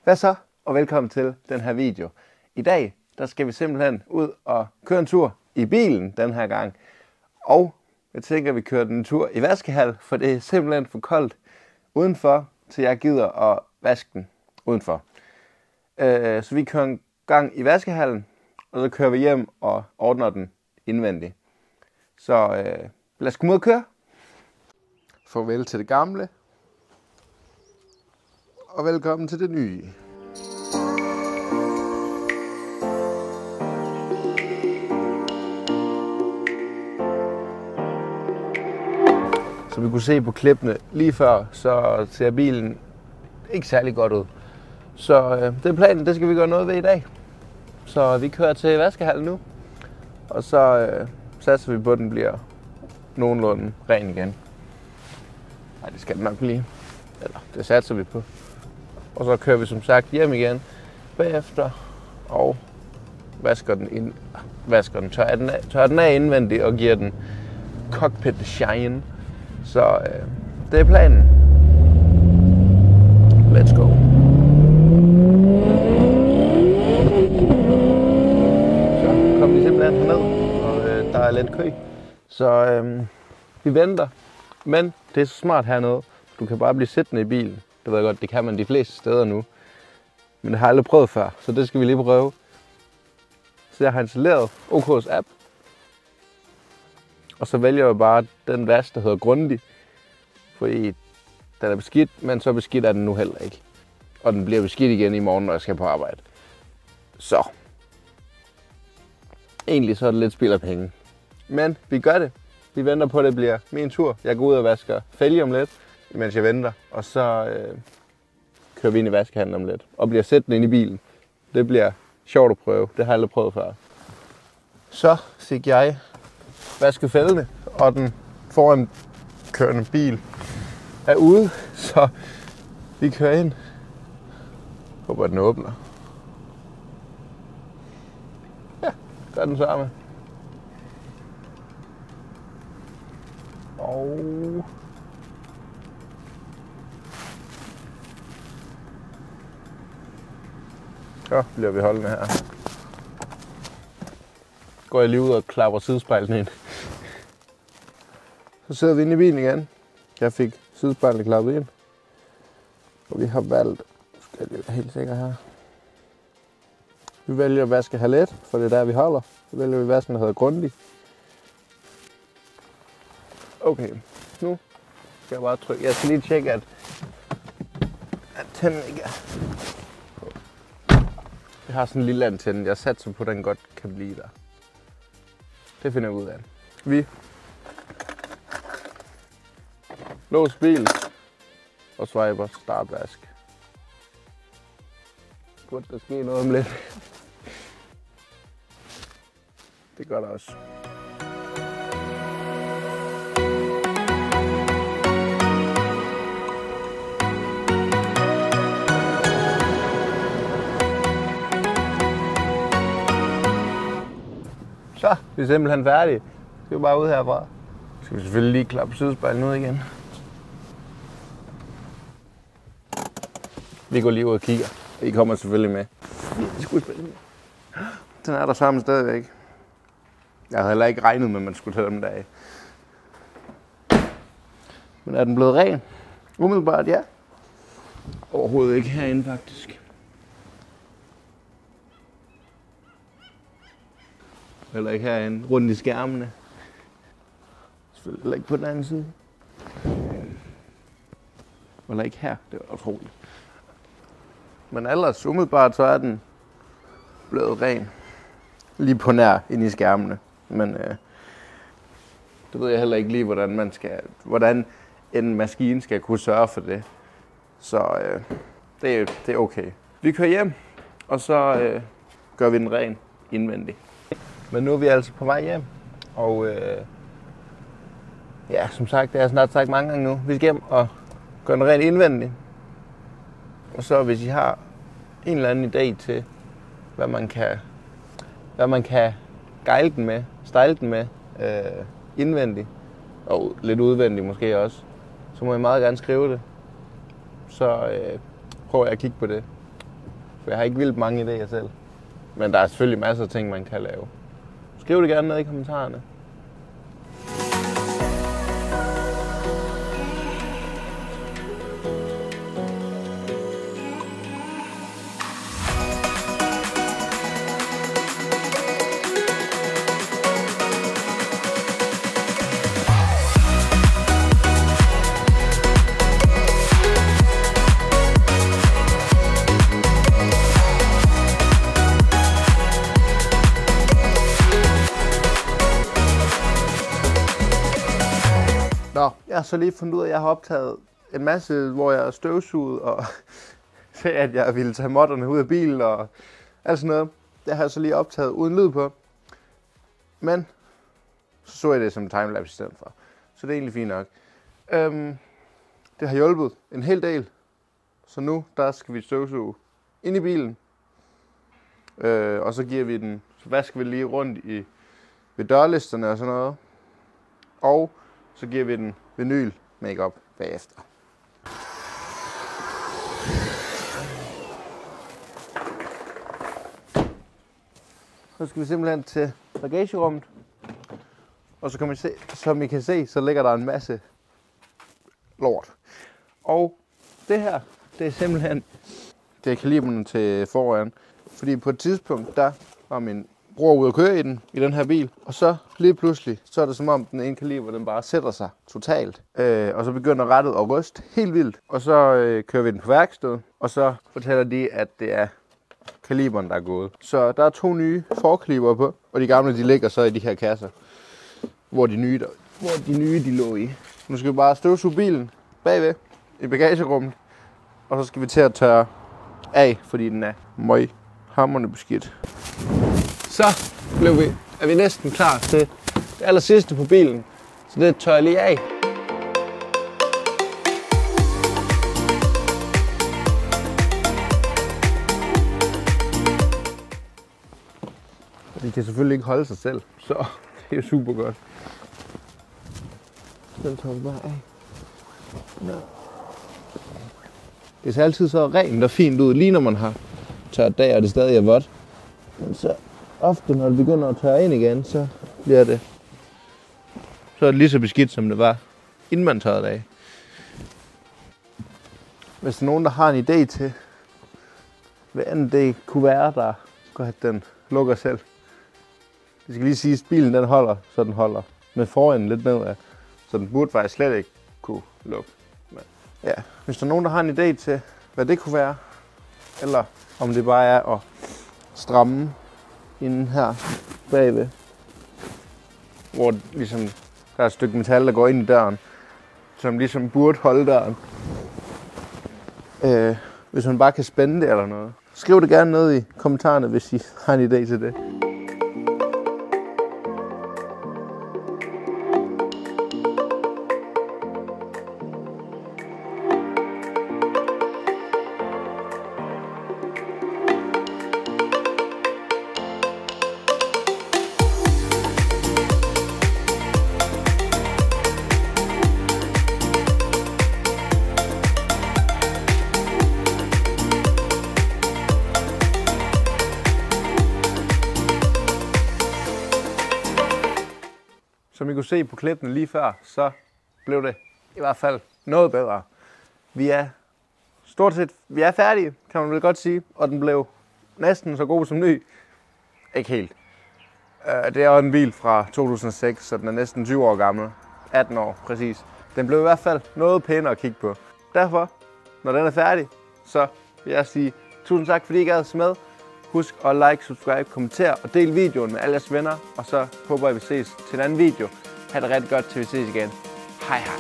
Hvad så? Og velkommen til den her video. I dag der skal vi simpelthen ud og køre en tur i bilen den her gang. Og jeg tænker, at vi kører en tur i vaskehal, for det er simpelthen for koldt udenfor, så jeg gider at vaske den udenfor. Så vi kører en gang i vaskehallen, og så kører vi hjem og ordner den indvendigt. Så lad os komme ud og køre. Farvel til det gamle. Og velkommen til det nye. Som vi kunne se på klippene lige før, så ser bilen ikke særlig godt ud. Så det er planen, det skal vi gøre noget ved i dag. Så vi kører til vaskehallen nu, og så satser vi på, at den bliver nogenlunde ren igen. Nej, det skal den nok blive. Eller det satser vi på. Og så kører vi som sagt hjem igen bagefter og vasker den, tørrer den af indvendigt og giver den cockpit shine. Så det er planen. Let's go. Så kom vi simpelthen herned, og der er lidt kø. Så vi venter. Men det er så smart hernede. Du kan bare blive siddende i bilen. Det ved jeg godt, det kan man de fleste steder nu. Men det har jeg aldrig prøvet før, så det skal vi lige prøve. Så jeg har installeret OK's app. Og så vælger jeg bare den vask, der hedder Grundig. Fordi den er beskidt, men så beskidt er den nu heller ikke. Og den bliver beskidt igen i morgen, når jeg skal på arbejde. Så. Egentlig så er det lidt spild af penge. Men vi gør det. Vi venter på, at det bliver min tur. Jeg går ud og vasker fælge om lidt, mens jeg venter. Og så kører vi ind i vaskehallen om lidt. Og bliver siddende inde i bilen. Det bliver sjovt at prøve. Det har jeg aldrig prøvet før. Så fik jeg vasket fældene, og den foran kørende bil er ude. Så vi kører ind. Håber, den åbner. Ja, gør den samme. Og så bliver vi holdende her. Går jeg lige ud og klapper sidespejlene ind. Så sidder vi inde i bilen igen. Jeg fik sidespejlene klappet ind. Og vi har valgt, skal jeg lige være helt sikker her. Vi vælger vaskehalet, for det er der vi holder. Så vælger vi vasken, der hedder Grundig. Okay, nu skal jeg bare trykke. Jeg skal lige tjekke, at tænden ikke er. Jeg har sådan en lille antenne. Jeg satser på, at den godt kan blive der. Det finder jeg ud af. Vi låser bil og swiper startvask. Burde der ske noget om lidt. Det gør der også. Så, vi er simpelthen færdige. Skal vi bare ud herfra. Så skal vi selvfølgelig lige klappe sidespejlen ud igen. Vi går lige ud og kigger. I kommer selvfølgelig med. Den er der sammen stadigvæk. Jeg havde heller ikke regnet med, at man skulle tage dem der af. Men er den blevet ren? Umiddelbart ja. Overhovedet ikke herinde faktisk. Eller ikke herinde, rundt i skærmene. Selvfølgelig heller ikke på den anden side. Eller ikke her, det var utroligt. Men ellers umiddelbart så er den blevet ren. Lige på nær inde i skærmene. Men det ved jeg heller ikke lige, hvordan en maskine skal kunne sørge for det. Så det er okay. Vi kører hjem, og så gør vi den ren indvendigt. Men nu er vi altså på vej hjem, og ja, som sagt, det har jeg snart sagt mange gange nu. Vi skal hjem og gøre den ren indvendigt. Og så hvis I har en eller anden idé til, hvad man kan gejle den med, style den med, indvendigt, og lidt udvendigt måske også, så må I meget gerne skrive det. Så prøver jeg at kigge på det. For jeg har ikke vildt mange idéer selv. Men der er selvfølgelig masser af ting, man kan lave. Skriv det gerne ned i kommentarerne. Nå, jeg har så lige fundet ud af, at jeg har optaget en masse, hvor jeg er støvsuget og sagde, at jeg ville tage modderne ud af bilen og alt sådan noget. Det har jeg så lige optaget uden lyd på. Men så jeg det som timelapse i stedet for. Så det er egentlig fint nok. Det har hjulpet en hel del. Så nu der skal vi støvsuge ind i bilen. Og så giver vi den, så vasker vi lige rundt ved dørlisterne og sådan noget. Og så giver vi den vinyl makeup bagefter. Så skal vi simpelthen til bagagerummet. Og så kan man se, som I kan se, så ligger der en masse lort. Og det her, det er simpelthen det er kaliberne til foran. Fordi på et tidspunkt, der var min bror ude at køre i den her bil. Og så lige pludselig, så er det som om den ene kaliber, den bare sætter sig totalt. Og så begynder rattet at ryste helt vildt. Og så kører vi den på værksted. Og så fortæller de, at det er kaliberen, der er gået. Så der er 2 nye forkaliber på. Og de gamle, de ligger så i de her kasser. Hvor de nye, de lå i. Nu skal vi bare støvsuge bilen bagved i bagagerummet. Og så skal vi til at tørre af, fordi den er hamrende beskidt. Så er vi næsten klar til det aller sidste på bilen. Så det tørrer jeg lige af. De kan selvfølgelig ikke holde sig selv, så det er jo super godt. Den tørrer vi bare af. Nå. Det ser altid så rent og fint ud, lige når man har tørret af, og det stadig er vådt. Men så ofte, når det begynder at tørre ind igen, så bliver det så er det lige så beskidt, som det var, inden man tørrede af. Hvis der er nogen, der har en idé til, hvad end det kunne være, der gør, at den lukker selv. Det skal lige sige, at bilen den holder, så den holder med foran lidt nedad. Så den burde faktisk slet ikke kunne lukke. Men ja, hvis der er nogen, der har en idé til, hvad det kunne være, eller om det bare er at stramme inden her bagved, hvor ligesom, der er et stykke metal, der går ind i døren, som ligesom burde holde døren. Hvis man bare kan spænde det eller noget. Skriv det gerne ned i kommentarerne, hvis I har en idé til det. Som I kunne se på klippene lige før, så blev det i hvert fald noget bedre. Vi er færdige, kan man vel godt sige, og den blev næsten så god som ny. Ikke helt. Det er jo en bil fra 2006, så den er næsten 20 år gammel. 18 år præcis. Den blev i hvert fald noget pænere at kigge på. Derfor, når den er færdig, så vil jeg sige tusind tak, fordi I gad se med. Husk at like, subscribe, kommentere og del videoen med alle jeres venner. Og så håber jeg, vi ses til en anden video. Ha' det rigtig godt, til vi ses igen. Hej hej.